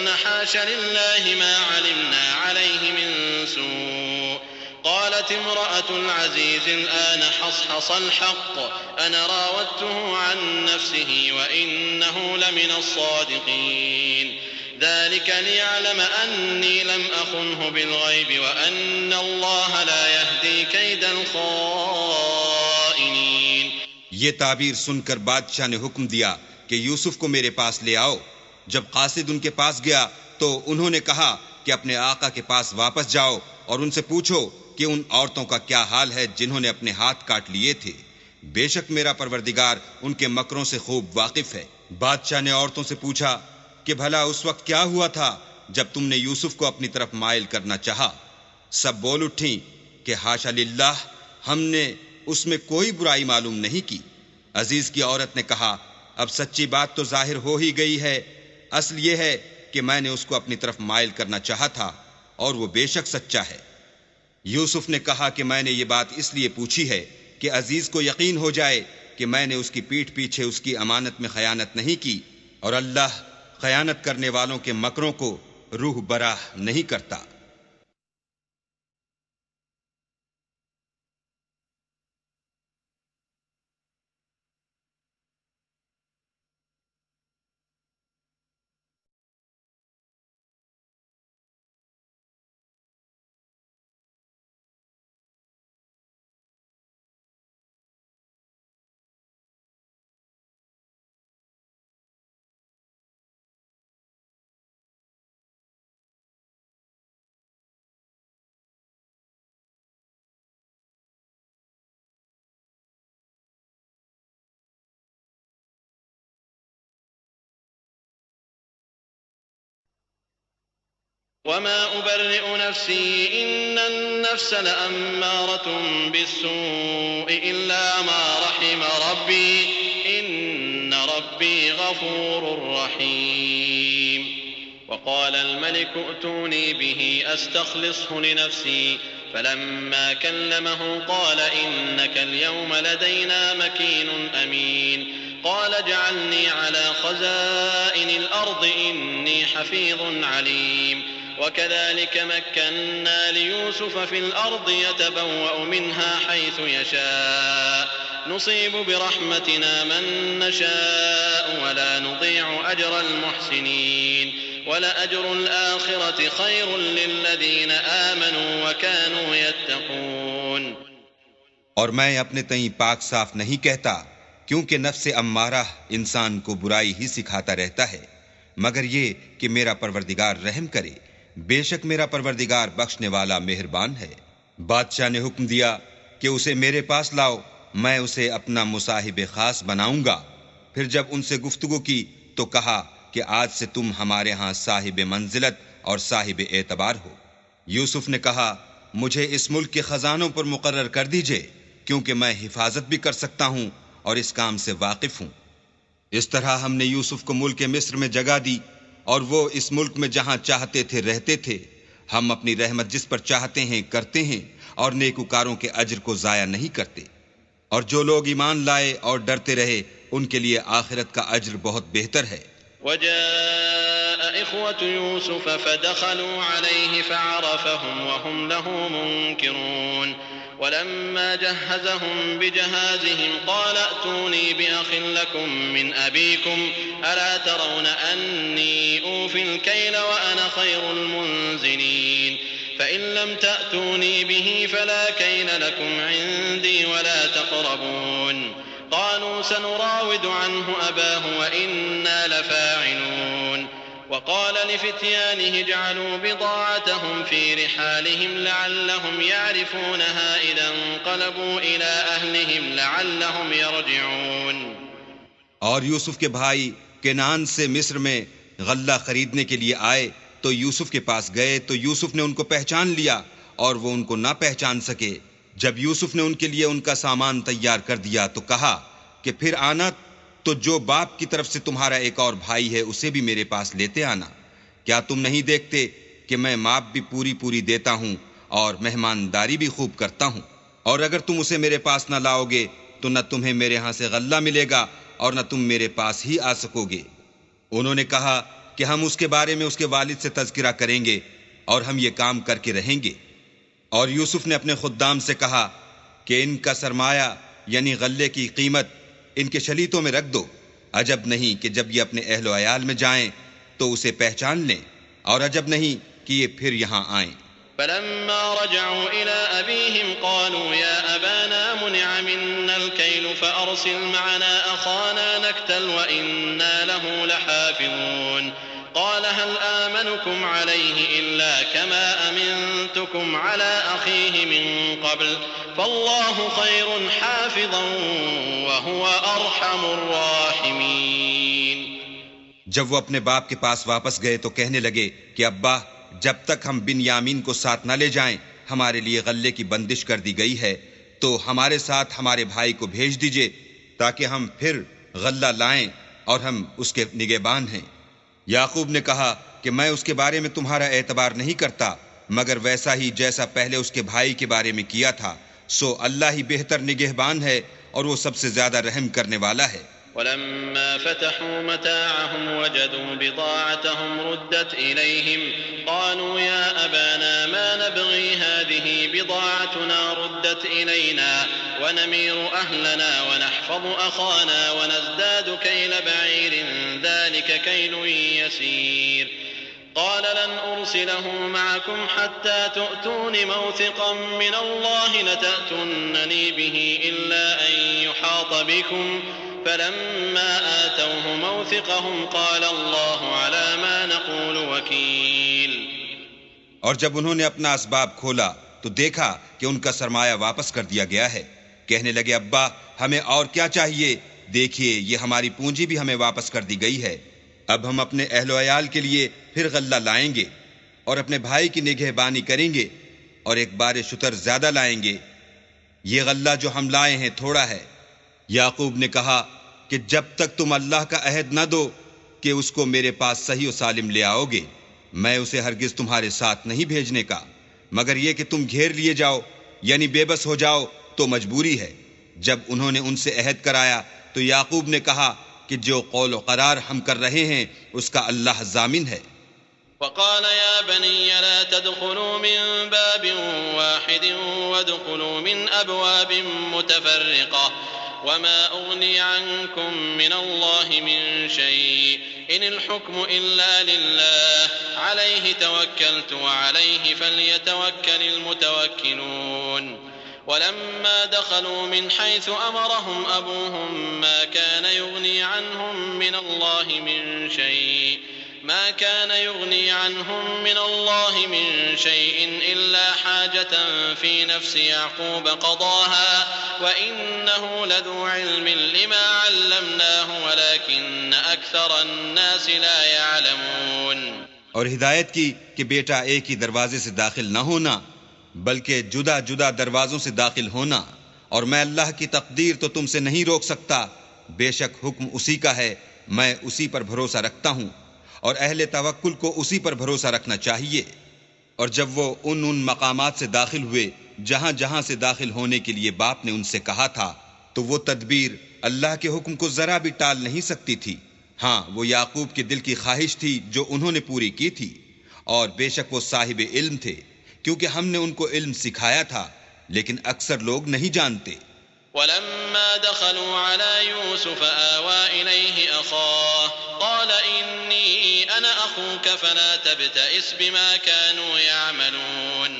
حاش لله ما علمنا عليه من سوء قالت امرأة العزيز الآن حصحص الحق أنا راودته عن نفسه وإنه لمن الصادقين ذلك ليعلم أني لم أخنه بالغيب وأن الله لا يهدي كيد الخائنين۔ یہ تعبیر سن کر بادشاہ نے حکم دیا کہ یوسف کو میرے پاس لے آؤ۔ جب قاصد ان کے پاس گیا تو انہوں نے کہا کہ اپنے آقا کے پاس واپس جاؤ اور ان سے پوچھو کہ ان عورتوں کا کیا حال ہے جنہوں نے اپنے ہاتھ کاٹ لیے تھے، بے شک میرا پروردگار ان کے مکروں سے خوب واقف ہے۔ بادشاہ نے عورتوں سے پوچھا کہ بھلا اس وقت کیا ہوا تھا جب تم نے یوسف کو اپنی طرف مائل کرنا چاہا؟ سب بول اٹھیں کہ حاشا للہ، ہم نے اس میں کوئی برائی معلوم نہیں کی۔ عزیز کی عورت نے کہا، اب سچی بات تو ظاہر ہو ہی گئی ہے، اصل یہ ہے کہ میں نے اس کو اپنی طرف مائل کرنا چاہا تھا اور وہ بے شک سچا ہے۔ یوسف نے کہا کہ میں نے یہ بات اس لیے پوچھی ہے کہ عزیز کو یقین ہو جائے کہ میں نے اس کی پیٹھ پیچھے اس کی امانت میں خیانت نہیں کی، اور اللہ خیانت کرنے والوں کے مکروں کو روح براہ نہیں کرتا۔ وما أبرئ نفسي إن النفس لأمارة بالسوء إلا ما رحم ربي إن ربي غفور رحيم وقال الملك ائتوني به أستخلصه لنفسي فلما كلمه قال إنك اليوم لدينا مكين أمين قال اجعلني على خزائن الأرض إني حفيظ عليم وكذلك مكنا ليوسف في الأرض يتبوأ منها حيث يشاء نصيب برحمتنا من نشاء ولا نضيع أجر المحسنين ولأجر الآخرة خير للذين آمنوا وكانوا يتقون. اور میں اپنے تئیں پاک صاف نہیں کہتا، کیونکہ نفس امارہ انسان کو برائی ہی سکھاتا رہتا ہے، مگر یہ کہ میرا پروردگار رحم کرے، بے شک میرا پروردگار بخشنے والا مہربان ہے. بادشاہ نے حکم دیا کہ اسے میرے پاس لاؤ، میں اسے اپنا مصاحب خاص بناؤں گا. پھر جب ان سے گفتگو کی تو کہا کہ آج سے تم ہمارے ہاں صاحب منزلت اور صاحب اعتبار ہو. یوسف نے کہا مجھے اس ملک کے خزانوں پر مقرر کر دیجئے، کیونکہ میں حفاظت بھی کر سکتا ہوں اور اس کام سے واقف ہوں. اس طرح ہم نے یوسف کو ملک مصر میں جگہ دی، اور وہ اس ملک میں جہاں چاہتے تھے رہتے تھے. ہم اپنی رحمت جس پر چاہتے ہیں کرتے ہیں، اور نیکوکاروں کے اجر کو ضائع نہیں کرتے. اور جو لوگ ایمان لائے اور ڈرتے رہے ان کے لیے آخرت کا اجر بہت بہتر ہے. وجاء إخوة يوسف فدخلوا عليه فعرفهم وهم له منكرون ولما جهزهم بجهازهم قال ائتوني بأخ لكم من أبيكم ألا ترون أني أوفي الكيل وأنا خير المنزلين فإن لم تأتوني به فلا كيل لكم عندي ولا تقربون قالوا سنراود عنه أباه وإنا لفاعلون. وقال لفتيانه اجعلوا بضاعتهم في رحالهم لعلهم يعرفونها إذا انقلبوا إلى أهلهم لعلهم يرجعون. اور یوسف کے بھائی کنعان سے مصر میں غلہ خریدنے کے لیے آئے تو یوسف کے پاس گئے تو یوسف نے ان کو پہچان لیا اور وہ ان کو نہ پہچان سکے. جب یوسف نے ان کے لیے ان کا سامان تیار کر دیا تو کہا کہ پھر آنا تو جو باپ کی طرف سے تمہارا ایک اور بھائی ہے اسے بھی میرے پاس لیتے آنا. کیا تم نہیں دیکھتے کہ میں ماپ بھی پوری دیتا ہوں اور مہمانداری بھی خوب کرتا ہوں؟ اور اگر تم اسے میرے پاس نہ لاؤ گے تو نہ تمہیں میرے ہاں سے غلہ ملے گا اور نہ تم میرے پاس ہی آ سکو گے. انہوں نے کہا کہ ہم اس کے بارے میں اس کے والد سے تذکرہ کریں گے اور ہم یہ کام کر کے رہیں گے. اور یوسف نے اپنے خدام سے کہا کہ ان کا سرمایہ یعنی غلے کی قیمت ان کے شلیتوں میں رکھ دو. عجب نہیں کہ جب یہ اپنے اہل و عیال میں جائیں تو اسے پہچان لیں، اور عجب نہیں کہ یہ پھر یہاں آئیں. فلما رجعوا إلى أبيهم قالوا يا أبانا منع منا الكيل فأرسل معنا أخانا نكتل وإنا له لحافظون. قال هل آمنكم عليه إلا كما أمنتكم على أخيه من قبل فالله خير حافظا وهو أرحم الراحمين. جب وہ اپنے باپ کے پاس واپس گئے تو کہنے لگے کہ ابا، جب تک ہم بنیامین کو ساتھ نہ لے جائیں ہمارے لیے غلے کی بندش کر دی گئی ہے، تو ہمارے ساتھ ہمارے بھائی کو بھیج دیجئے تاکہ ہم پھر غلہ لائیں اور ہم اس کے نگہبان ہیں. یعقوب نے کہا کہ میں اس کے بارے میں تمہارا اعتبار نہیں کرتا مگر ویسا ہی جیسا پہلے اس کے بھائی کے بارے میں کیا تھا، سو اللہ ہی بہتر نگہبان ہے اور وہ سب سے زیادہ رحم کرنے والا ہے. ولما فتحوا متاعهم وجدوا بضاعتهم ردت إليهم قالوا يا أبانا ما نبغي هذه بضاعتنا ردت إلينا ونمير أهلنا ونحفظ أخانا ونزداد كيل بعير ذلك كيل يسير. قال لن أرسله معكم حتى تؤتون موثقا من الله لتأتونني به إلا أن يحاط بكم فلما آتوه موثقهم قال الله على ما نقول وكيل. اور جب انہوں نے اپنا اسباب کھولا تو دیکھا کہ ان کا سرمایہ واپس کر دیا گیا ہے. کہنے لگے ابا ہمیں اور کیا چاہیے، دیکھیے یہ ہماری پونجی بھی ہمیں واپس کر دی گئی ہے، اب ہم اپنے اہل و عیال کے لیے پھر غلہ لائیں گے. اور اپنے بھائی کی نگہبانی کریں گے اور ایک بار شتر زیادہ لائیں گے۔ یہ غلہ جو ہم لائے ہیں تھوڑا ہے۔ یعقوب نے کہا کہ جب تک تم اللہ کا عہد نہ دو کہ اس کو میرے پاس صحیح و سالم لے آؤ گے، میں اسے ہرگز تمہارے ساتھ نہیں بھیجنے کا، مگر یہ کہ تم گھیر لیے جاؤ یعنی بے بس ہو جاؤ تو مجبوری ہے۔ جب انہوں نے ان سے عہد کرایا تو یعقوب نے کہا کہ جو قول و قرار ہم کر رہے ہیں اس کا اللہ ضامن ہے۔ وقال يا بني لا تدخلوا من باب واحد وادخلوا من أبواب متفرقة وما أغني عنكم من الله من شيء إن الحكم إلا لله عليه توكلت وعليه فليتوكل المتوكلون ولما دخلوا من حيث أمرهم أبوهم ما كان يغني عنهم من الله من شيء من شيء إلا حاجة في نفس يعقوب قضاها وإنه لذو علم لما علمناه ولكن أكثر الناس لا يعلمون۔ اور ہدایت کی کہ بیٹا ایک ہی دروازے سے داخل نہ ہونا بلکہ جدا جدا دروازوں سے داخل ہونا، اور میں اللہ کی تقدیر تو تم سے نہیں روک سکتا، بے شک حکم اسی کا ہے، میں اسی پر بھروسہ رکھتا ہوں، اور اہل توکل کو اسی پر بھروسہ رکھنا چاہیے۔ اور جب وہ ان مقامات سے داخل ہوئے جہاں جہاں سے داخل ہونے کے لیے باپ نے ان سے کہا تھا تو وہ تدبیر اللہ کے حکم کو ذرا بھی ٹال نہیں سکتی تھی۔ ہاں، وہ یعقوب کے دل کی خواہش تھی جو انہوں نے پوری کی تھی، اور بے شک وہ صاحب علم تھے کیونکہ ہم نے ان کو علم سکھایا تھا، لیکن اکثر لوگ نہیں جانتے۔ ولما دخلوا على يوسف آوى إليه أخاه قال إني أنا أخوك فلا تبتئس بما كانوا يعملون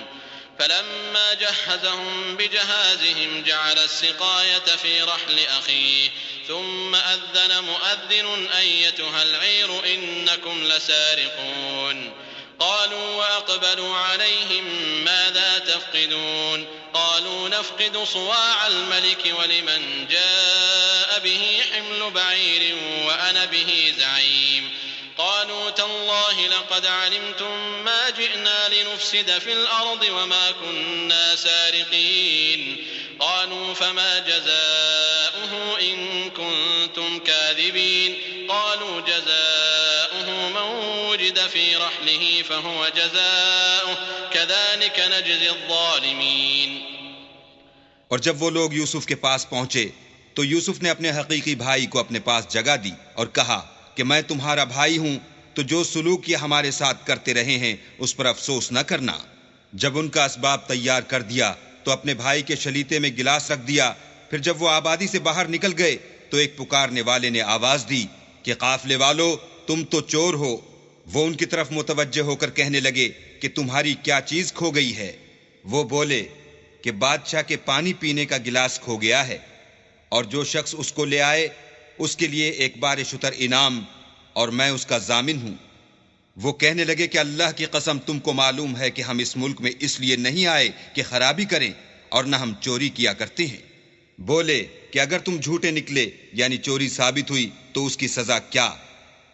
فلما جهزهم بجهازهم جعل السقاية في رحل أخيه ثم أذن مؤذن أيتها العير إنكم لسارقون قالوا وأقبلوا عليهم ماذا تفقدون قالوا نفقد صواع الملك ولمن جاء به حمل بعير وأنا به زعيم قالوا تالله لقد علمتم ما جئنا لنفسد في الأرض وما كنا سارقين قالوا فما جزاؤه إن كنتم كاذبين قالوا جزاؤه من وجد في رحله فهو جزاؤه كذلك نجزي الظالمين۔ اور جب وہ لوگ یوسف کے پاس پہنچے تو یوسف نے اپنے حقیقی بھائی کو اپنے پاس جگہ دی اور کہا کہ میں تمہارا بھائی ہوں، تو جو سلوک یہ ہمارے ساتھ کرتے رہے ہیں اس پر افسوس نہ کرنا۔ جب ان کا اسباب تیار کر دیا تو اپنے بھائی کے شلیتے میں گلاس رکھ دیا، پھر جب وہ آبادی سے باہر نکل گئے تو ایک پکارنے والے نے آواز دی کہ قافلے والو تم تو چور ہو۔ وہ ان کی طرف متوجہ ہو کر کہنے لگے کہ تمہاری کیا چیز کھو گئی ہے؟ وہ بولے کہ بادشاہ کے پانی پینے کا گلاس کھو گیا ہے، اور جو شخص اس کو لے آئے اس کے لیے ایک بار شتر انعام، اور میں اس کا ضامن ہوں۔ وہ کہنے لگے کہ اللہ کی قسم تم کو معلوم ہے کہ ہم اس ملک میں اس لیے نہیں آئے کہ خرابی کریں، اور نہ ہم چوری کیا کرتے ہیں۔ بولے کہ اگر تم جھوٹے نکلے یعنی چوری ثابت ہوئی تو اس کی سزا کیا؟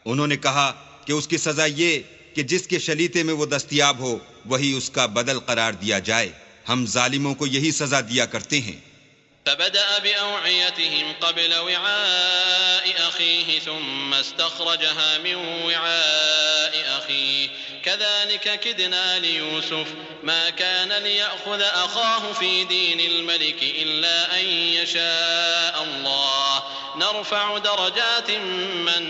انہوں نے کہا کہ اس کی سزا یہ کہ جس کے شلیتے میں وہ دستیاب ہو وہی اس کا بدل قرار دیا جائے، ہم ظالموں کو یہی سزا دیا کرتے ہیں۔ فبدأ بأوعيتهم قبل وعاء أخيه ثم استخرجها من وعاء أخيه كذلك كدنا ليوسف ما كان ليأخذ أخاه في دين الملك إلا أن يشاء الله نرفع درجات من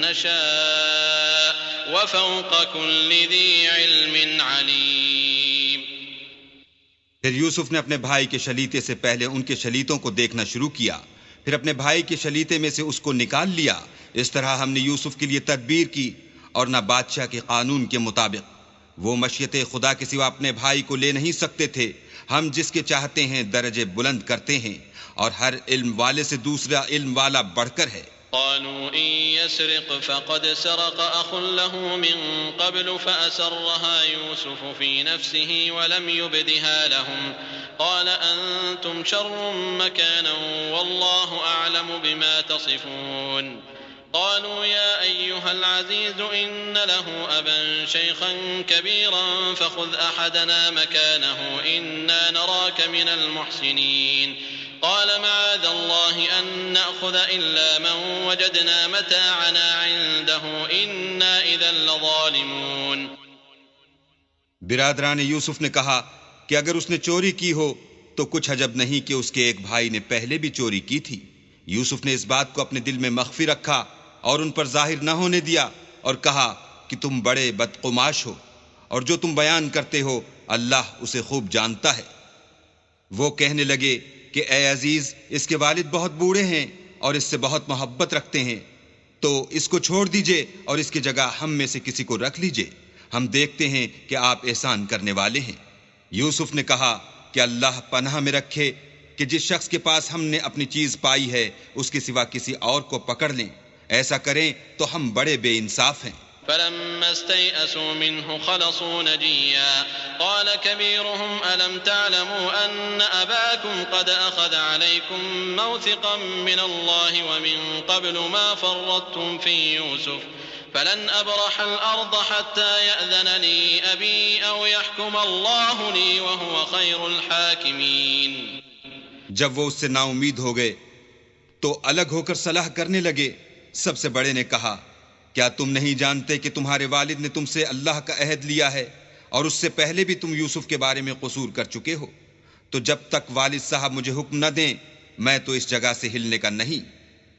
نشاء وفوق كل ذي علم عليم۔ پھر یوسف نے اپنے بھائی کے شلیتے سے پہلے ان کے شلیتوں کو دیکھنا شروع کیا، پھر اپنے بھائی کے شلیتے میں سے اس کو نکال لیا۔ اس طرح ہم نے یوسف کے لیے تدبیر کی، اور نہ بادشاہ کے قانون کے مطابق۔ وہ مشیت خدا کے سوا اپنے بھائی کو لے نہیں سکتے تھے۔ ہم جس کے چاہتے ہیں درجے بلند کرتے ہیں، اور ہر علم والے سے دوسرا علم والا بڑھ کر ہے۔ قالوا إن يسرق فقد سرق أخ له من قبل فأسرها يوسف في نفسه ولم يبدها لهم قال أنتم شر مكانا والله أعلم بما تصفون قالوا يا أيها العزيز إن له أبا شيخا كبيرا فخذ أحدنا مكانه إنا نراك من المحسنين قال معاذ الله أن نأخذ إلا من وجدنا متاعنا عنده إنا إذا لظالمون. برادران یوسف نے کہا کہ اگر اس نے چوری کی ہو تو کچھ عجب نہیں کہ اس کے ایک بھائی نے پہلے بھی چوری کی تھی. یوسف نے اس بات کو اپنے دل میں مخفی رکھا اور ان پر ظاہر نہ ہونے دیا اور کہا کہ تم بڑے بدقماش ہو اور جو تم بیان کرتے ہو اللہ اسے خوب جانتا ہے. وہ کہنے لگے کہ اے عزیز، اس کے والد بہت بوڑھے ہیں اور اس سے بہت محبت رکھتے ہیں، تو اس کو چھوڑ دیجئے اور اس کی جگہ ہم میں سے کسی کو رکھ لیجئے، ہم دیکھتے ہیں کہ آپ احسان کرنے والے ہیں. یوسف نے کہا کہ اللہ پناہ میں رکھے کہ جس شخص کے پاس ہم نے اپنی چیز پائی ہے اس کے سوا کسی اور کو پکڑ لیں، ایسا کریں تو ہم بڑے بے انصاف ہیں. فلما استيئسوا منه خلصوا نجيا قال كبيرهم ألم تعلموا أن أباكم قد أخذ عليكم موثقا من الله ومن قبل ما فرطتم في يوسف فلن أبرح الأرض حتى يأذن لي أبي أو يحكم الله لي وهو خير الحاكمين. جب وہ اس سے نا امید ہو گئے تو الگ ہو کر صلاح کرنے لگے. سب سے بڑے نے کہا کیا تم نہیں جانتے کہ تمہارے والد نے تم سے اللہ کا عہد لیا ہے اور اس سے پہلے بھی تم یوسف کے بارے میں قصور کر چکے ہو؟ تو جب تک والد صاحب مجھے حکم نہ دیں میں تو اس جگہ سے ہلنے کا نہیں،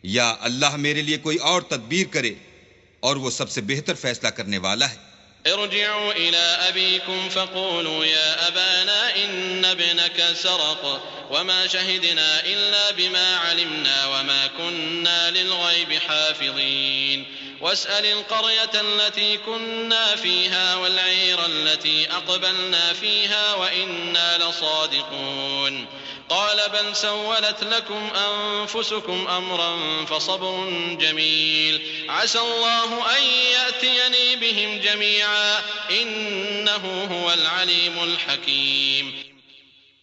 یا اللہ میرے لیے کوئی اور تدبیر کرے، اور وہ سب سے بہتر فیصلہ کرنے والا ہے. ارجعوا إلى أبيكم فقولوا يا أبانا إن ابنك سرق وما شهدنا إلا بما علمنا وما كنا للغيب حافظين واسأل القرية التي كنا فيها والعير التي أقبلنا فيها وإنا لصادقون. قال بل سولت لكم أنفسكم أمرا فصبر جميل عسى الله أن يأتيني بهم جميعا إنه هو العليم الحكيم.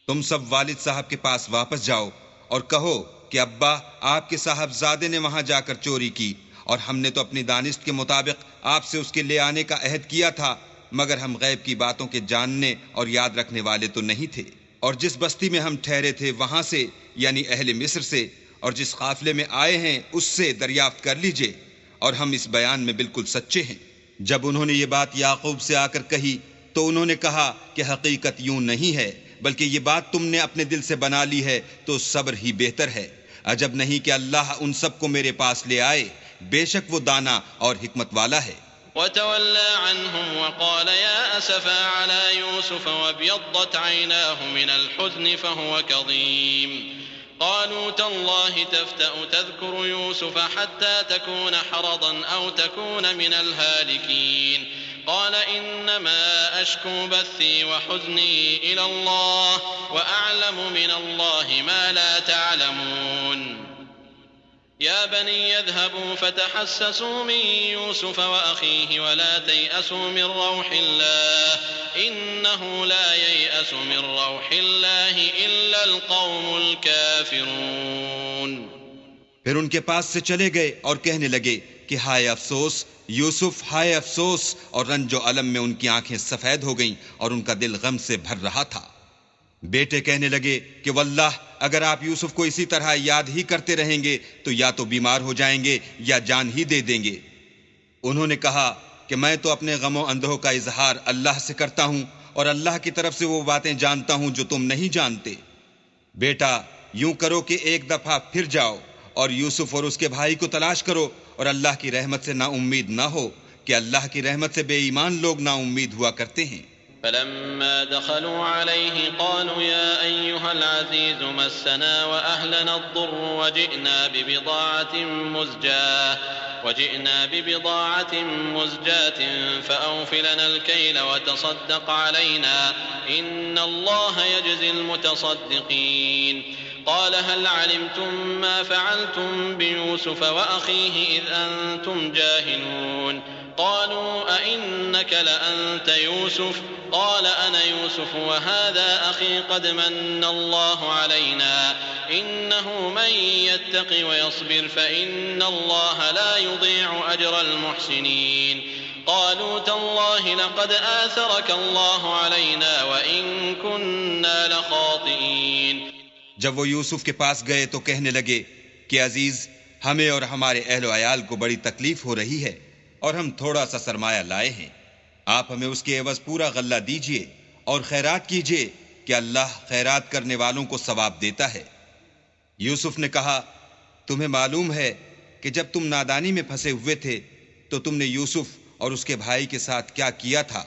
تم سب والد صاحب کے پاس واپس جاؤ اور کہو کہ ابا آپ کے صاحبزادے نے وہاں جا کر چوری کی اور ہم نے تو اپنی دانست کے مطابق آپ سے اس کے لے آنے کا عہد کیا تھا، مگر ہم غیب کی باتوں کے جاننے اور یاد رکھنے والے تو نہیں تھے. اور جس بستی میں ہم ٹھہرے تھے وہاں سے یعنی اہل مصر سے اور جس قافلے میں آئے ہیں اس سے دریافت کر لیجئے، اور ہم اس بیان میں بالکل سچے ہیں. جب انہوں نے یہ بات یعقوب سے آ کر کہی تو انہوں نے کہا کہ حقیقت یوں نہیں ہے، بلکہ یہ بات تم نے اپنے دل سے بنا لی ہے تو صبر ہی بہتر ہے. عجب نہیں کہ اللہ ان سب کو میرے پاس لے آئے، بے شک وہ دانا اور حکمت والا ہے. وتولى عنهم وقال يا أسفا على يوسف وابيضت عيناه من الحزن فهو كظيم. قالوا تالله تفتأ تذكر يوسف حتى تكون حرضا أو تكون من الهالكين. قال إنما أشكو بثي وحزني إلى الله وأعلم من الله ما لا تعلمون. يا بني اذهبوا فتحسسوا من يوسف وأخيه ولا تيأسوا من روح الله إنه لا ييأس من روح الله إلا القوم الكافرون. پھر ان کے پاس سے چلے گئے اور کہنے لگے کہ ہائے افسوس یوسف، ہائے افسوس، اور رنج و الم میں ان کی آنکھیں سفید ہو گئیں اور ان کا دل غم سے بھر رہا تھا. بیٹے کہنے لگے کہ واللہ اگر آپ یوسف کو اسی طرح یاد ہی کرتے رہیں گے تو یا تو بیمار ہو جائیں گے یا جان ہی دے دیں گے. انہوں نے کہا کہ میں تو اپنے غم و اندوہ کا اظہار اللہ سے کرتا ہوں اور اللہ کی طرف سے وہ باتیں جانتا ہوں جو تم نہیں جانتے. بیٹا یوں کرو کہ ایک دفعہ پھر جاؤ اور یوسف اور اس کے بھائی کو تلاش کرو، اور اللہ کی رحمت سے نا امید نہ ہو کہ اللہ کی رحمت سے بے ایمان لوگ نا امید ہوا کرتے ہیں. فلما دخلوا عليه قالوا يا أيها العزيز مسنا وأهلنا الضر وجئنا ببضاعة مزجاة فأوف لنا الكيل وتصدق علينا إن الله يجزي المتصدقين. قال هل علمتم ما فعلتم بيوسف وأخيه إذ أنتم جاهلون. قالوا أئنك لأنت يوسف قال أنا يوسف وهذا أخي قد من الله علينا إنه من يتق ويصبر فإن الله لا يضيع أجر المحسنين قالوا تالله لقد آثرك الله علينا وإن كنا لخاطئين. جب وہ یوسف کے پاس گئے تو کہنے لگے کہ عزیز، ہمیں اور ہمارے اہل و عیال کو بڑی تکلیف ہو رہی ہے اور ہم تھوڑا سا سرمایہ لائے ہیں. آپ ہمیں اس کے عوض پورا غلہ دیجئے اور خیرات کیجئے کہ اللہ خیرات کرنے والوں کو ثواب دیتا ہے. یوسف نے کہا، تمہیں معلوم ہے کہ جب تم نادانی میں پھنسے ہوئے تھے تو تم نے یوسف اور اس کے بھائی کے ساتھ کیا کیا تھا؟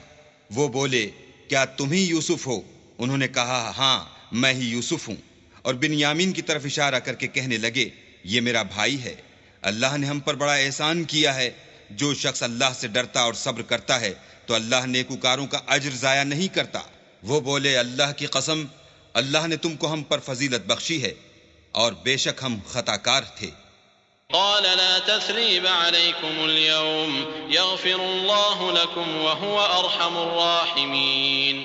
وہ بولے، کیا تم ہی یوسف ہو؟ انہوں نے کہا، ہاں میں ہی یوسف ہوں. اور بنیامین کی طرف اشارہ کر کے کہنے لگے، یہ میرا بھائی ہے. اللہ نے ہم پر بڑا احسان کیا ہے. جو شخص اللہ سے ڈرتا اور صبر کرتا ہے تو اللہ نیکوکاروں کا اجر ضائع نہیں کرتا. وہ بولے، اللہ کی قسم، اللہ نے تم کو ہم پر فضیلت بخشی ہے اور بے شک ہم خطا کار تھے. قال لا تثريب عليكم اليوم يغفر الله لكم وهو أرحم الراحمين.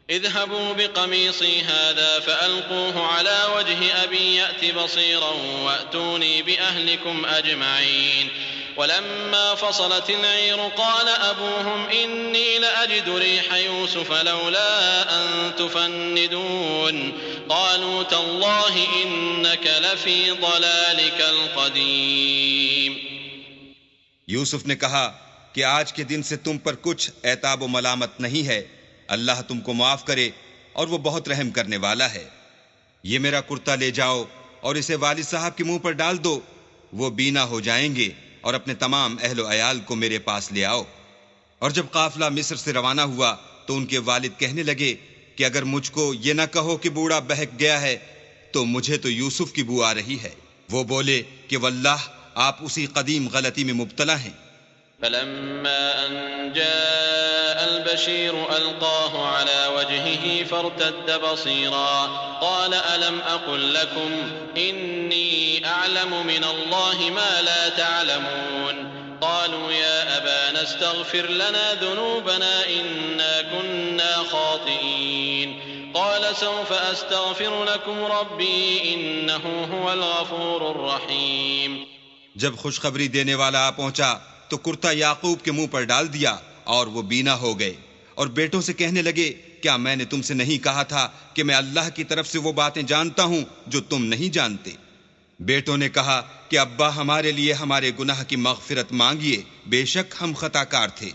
اذهبوا بقميصي هذا فألقوه على وجه أبي يأت بصيرا وأتوني بأهلكم أجمعين. ولما فصلت العير قال أبوهم إني لأجد ريح يوسف لولا أن تفندون قالوا تالله إنك لفي ضلالك القديم. یوسف نے کہا کہ آج کے دن سے تم پر کچھ عتاب و ملامت نہیں ہے. اللہ تم کو معاف کرے اور وہ بہت رحم کرنے والا ہے. یہ میرا کرتا لے جاؤ اور اسے والد صاحب کے منہ پر ڈال دو، وہ بینا ہو جائیں گے، اور اپنے تمام اہل و عیال کو میرے پاس لے آؤ. اور جب قافلہ مصر سے روانہ ہوا تو ان کے والد کہنے لگے کہ اگر مجھ کو یہ نہ کہو کہ بوڑھا بہک گیا ہے تو مجھے تو یوسف کی بو آ رہی ہے. وہ بولے کہ واللہ آپ اسی قدیم غلطی میں مبتلا ہیں. فلما أن جاء البشير ألقاه على وجهه فارتد بصيرا قال ألم أقل لكم إني أعلم من الله ما لا تعلمون قالوا يا أبانا استغفر لنا ذنوبنا إنا كنا خاطئين قال سوف أستغفر لكم ربي إنه هو الغفور الرحيم. جب خوشخبری دینے والا آ پہنچا تو کرتا یعقوب کے منہ پر ڈال دیا اور وہ بینا ہو گئے. اور بیٹوں سے کہنے لگے، کیا میں نے تم سے نہیں کہا تھا کہ میں اللہ کی طرف سے وہ باتیں جانتا ہوں جو تم نہیں جانتے؟ بیٹوں نے کہا کہ ابا ہمارے لیے ہمارے گناہ کی مغفرت مانگیے، بے شک ہم خطا کار تھے.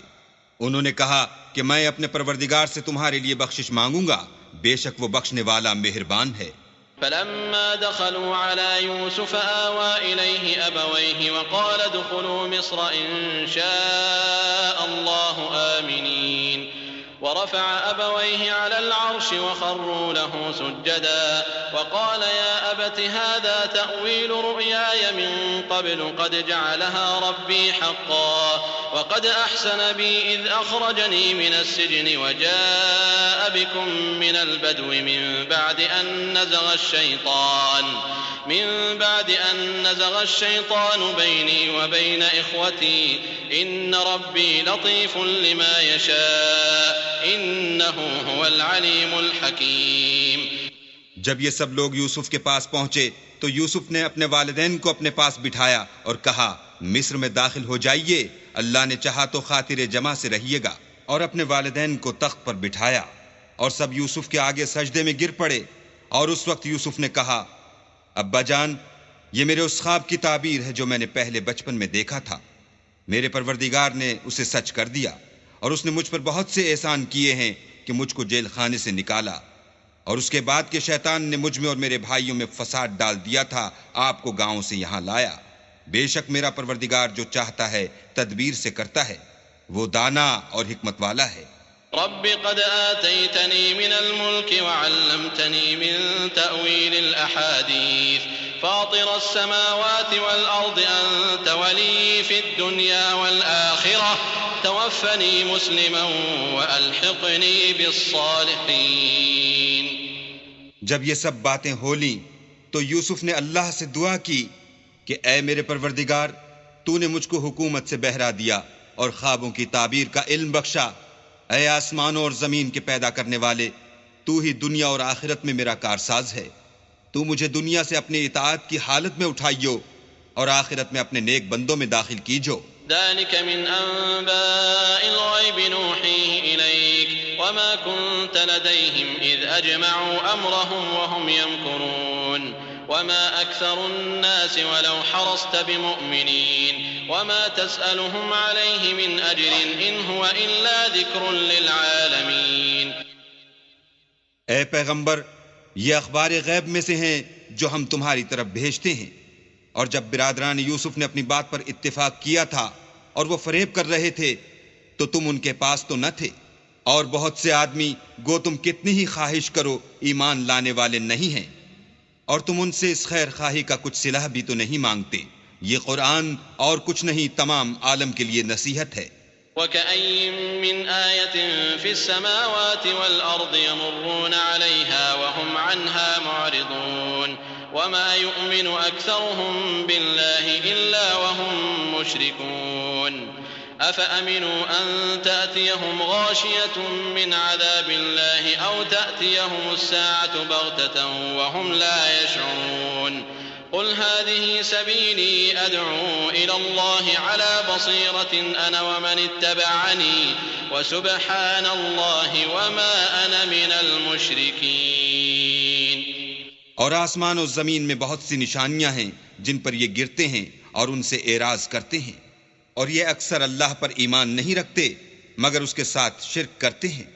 انہوں نے کہا کہ میں اپنے پروردگار سے تمہارے لیے بخشش مانگوں گا، بے شک وہ بخشنے والا مہربان ہے. فلما دخلوا على يوسف آوى إليه أبويه وقال ادخلوا مصر إن شاء الله آمنين ورفع أبويه على العرش وخروا له سجدا وقال يا أبت هذا تأويل رؤياي من قبل قد جعلها ربي حقا وقد أحسن بي إذ أخرجني من السجن وجاء بكم من البدو من بعد أن نزغ الشيطان بيني وبين إخوتي إن ربي لطيف لما يشاء إنه هو العليم الحكيم. جب یہ سب لوگ یوسف کے پاس پہنچے تو یوسف نے اپنے والدین کو اپنے پاس بٹھایا اور کہا، مصر میں داخل ہو جائیے، اللہ نے چاہا تو خاطر جمع سے رہیے گا. اور اپنے والدین کو تخت پر بٹھایا اور سب یوسف کے آگے سجدے میں گر پڑے. اور اس وقت یوسف نے کہا، ابا جان، یہ میرے اس خواب کی تعبیر ہے جو میں نے پہلے بچپن میں دیکھا تھا. میرے پروردگار نے اسے سچ کر دیا اور اس نے مجھ پر بہت سے احسان کیے ہیں کہ مجھ کو جیل خانے سے نکالا، اور اس کے بعد کہ شیطان نے مجھ میں اور میرے بھائیوں میں فساد ڈال دیا تھا آپ کو گاؤں سے یہاں لایا. بے شک میرا پروردگار جو چاہتا ہے تدبیر سے کرتا ہے، وہ دانا اور حکمت والا ہے. رب قد آتيتني من الملك وعلمتني من تأويل الأحاديث فاطر السماوات والأرض أنت ولي في الدنيا والآخرة توفني مسلما وألحقني بالصالحين. جب یہ سب باتیں ہو لیں تو یوسف نے اللہ سے دعا کی کہ اے میرے پروردگار، تو نے مجھ کو حکومت سے بہرا دیا اور خوابوں کی تعبیر کا علم بخشا. اے آسمانوں اور زمین کے پیدا کرنے والے، تو ہی دنیا اور آخرت میں میرا کارساز ہے. تو مجھے دنیا سے اپنی اطاعت کی حالت میں اٹھائیو اور آخرت میں اپنے نیک بندوں میں داخل کیجو۔ ذلك من أنباء الغيب نوحيه إليك وما كنت لديهم إذ أجمعوا أمرهم وهم يمكرون وما أكثر الناس ولو حرصت بمؤمنين وما تسألهم عليه من أجر إن هو إلا ذكر للعالمين۔ اے پیغمبر، یہ اخبار غیب میں سے ہیں جو ہم تمہاری طرف بھیجتے ہیں، اور جب برادران یوسف نے اپنی بات پر اتفاق کیا تھا اور وہ فریب کر رہے تھے تو تم ان کے پاس تو نہ تھے، اور بہت سے آدمی گو تم کتنی ہی خواہش کرو ایمان لانے والے نہیں ہیں، اور تم ان سے اس خیر خواہی کا کچھ صلہ بھی تو نہیں مانگتے۔ یہ قرآن اور کچھ نہیں تمام عالم کے لیے نصیحت ہے۔ وَكَأَيٍّ مِّنْ آيَةٍ فِي السَّمَاوَاتِ وَالْأَرْضِ يَمُرُّونَ عَلَيْهَا وَهُمْ عَنْهَا مُعْرِضُونَ وَمَا يُؤْمِنُ أَكْثَرُهُم بِاللَّهِ إِلَّا وَهُم مُّشْرِكُونَ أَفَأَمِنُوا أَن تَأْتِيَهُمْ غَاشِيَةٌ مِّنْ عَذَابِ اللَّهِ أَوْ تَأْتِيَهُمُ السَّاعَةُ بَغْتَةً وَهُمْ لَا يَشْعُرُونَ قل هذه سبيلي أدعو إلى الله على بصيرة أنا ومن اتبعني وسبحان الله وما أنا من المشركين۔ اور آسمان و زمین میں بہت سی نشانیاں ہیں جن پر یہ گرتے ہیں اور ان سے اعراض کرتے ہیں، اور یہ اکثر اللہ پر ایمان نہیں رکھتے مگر اس کے ساتھ شرک کرتے ہیں۔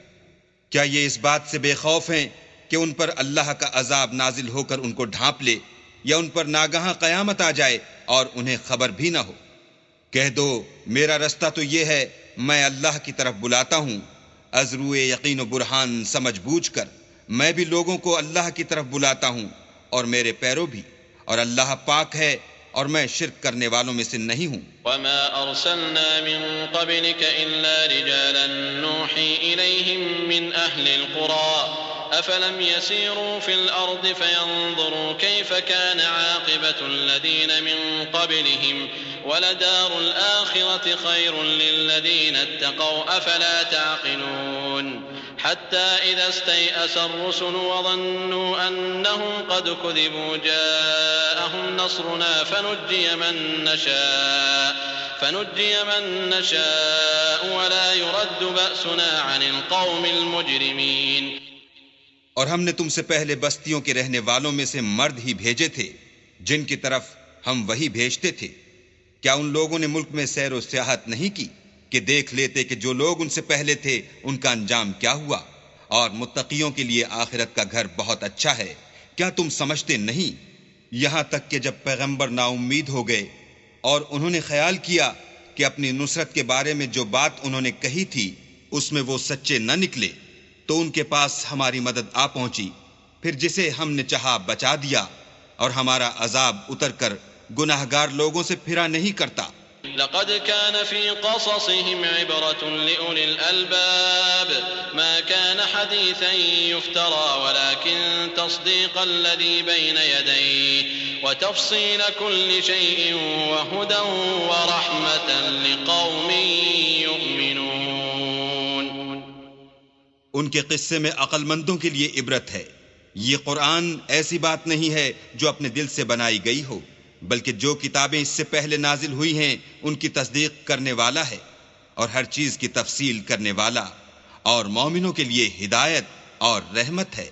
کیا یہ اس بات سے بے خوف ہیں کہ ان پر اللہ کا عذاب نازل ہو کر ان کو ڈھانپ لے، یا ان پر ناگہاں قیامت آ جائے اور انہیں خبر بھی نہ ہو؟ کہہ دو میرا رستہ تو یہ ہے، میں اللہ کی طرف بلاتا ہوں از روئے یقین و برہان سمجھ بوجھ کر۔ میں بھی لوگوں کو اللہ کی طرف بلاتا ہوں اور میرے پیرو بھی، اور اللہ پاک ہے اور میں شرک کرنے والوں میں سے نہیں ہوں۔ وما أرسلنا من قبلك إلا رجالا نوحي إليهم من أهل القرى أفلم يسيروا في الأرض فينظروا كيف كان عاقبة الذين من قبلهم ولدار الآخرة خير للذين اتقوا أفلا تعقلون حتى إذا استيأس الرسل وظنوا أنهم قد كذبوا جاءهم نصرنا فنجي من نشاء ولا يرد بأسنا عن القوم المجرمين۔ اور ہم نے تم سے پہلے بستیوں کے رہنے والوں میں سے مرد ہی بھیجے تھے جن کی طرف ہم وہی بھیجتے تھے۔ کیا ان لوگوں نے ملک میں سیر و سیاحت نہیں کی کہ دیکھ لیتے کہ جو لوگ ان سے پہلے تھے ان کا انجام کیا ہوا، اور متقیوں کے لیے آخرت کا گھر بہت اچھا ہے۔ کیا تم سمجھتے نہیں؟ یہاں تک کہ جب پیغمبر نا امید ہو گئے اور انہوں نے خیال کیا کہ اپنی نصرت کے بارے میں جو بات انہوں نے کہی تھی اس میں وہ سچے نہ نکلے، تو ان کے پاس ہماری مدد آ پہنچی، پھر جسے ہم نے چاہا بچا دیا، اور ہمارا عذاب اتر کر گناہگار لوگوں سے پھرا نہیں کرتا۔ لقد كان في قصصهم عبرة لأولي الألباب ما كان حديثا يفترى ولكن تصديق الذي بين يديه وتفصيل كل شيء وهدى ورحمة لقوم يؤمنون۔ ان کے قصے میں عقل مندوں کے لیے عبرت ہے۔ یہ قرآن ایسی بات نہیں ہے جو اپنے دل سے بنائی گئی ہو، بلکہ جو کتابیں اس سے پہلے نازل ہوئی ہیں ان کی تصدیق کرنے والا ہے، اور ہر چیز کی تفصیل کرنے والا، اور مومنوں کے لیے ہدایت اور رحمت ہے۔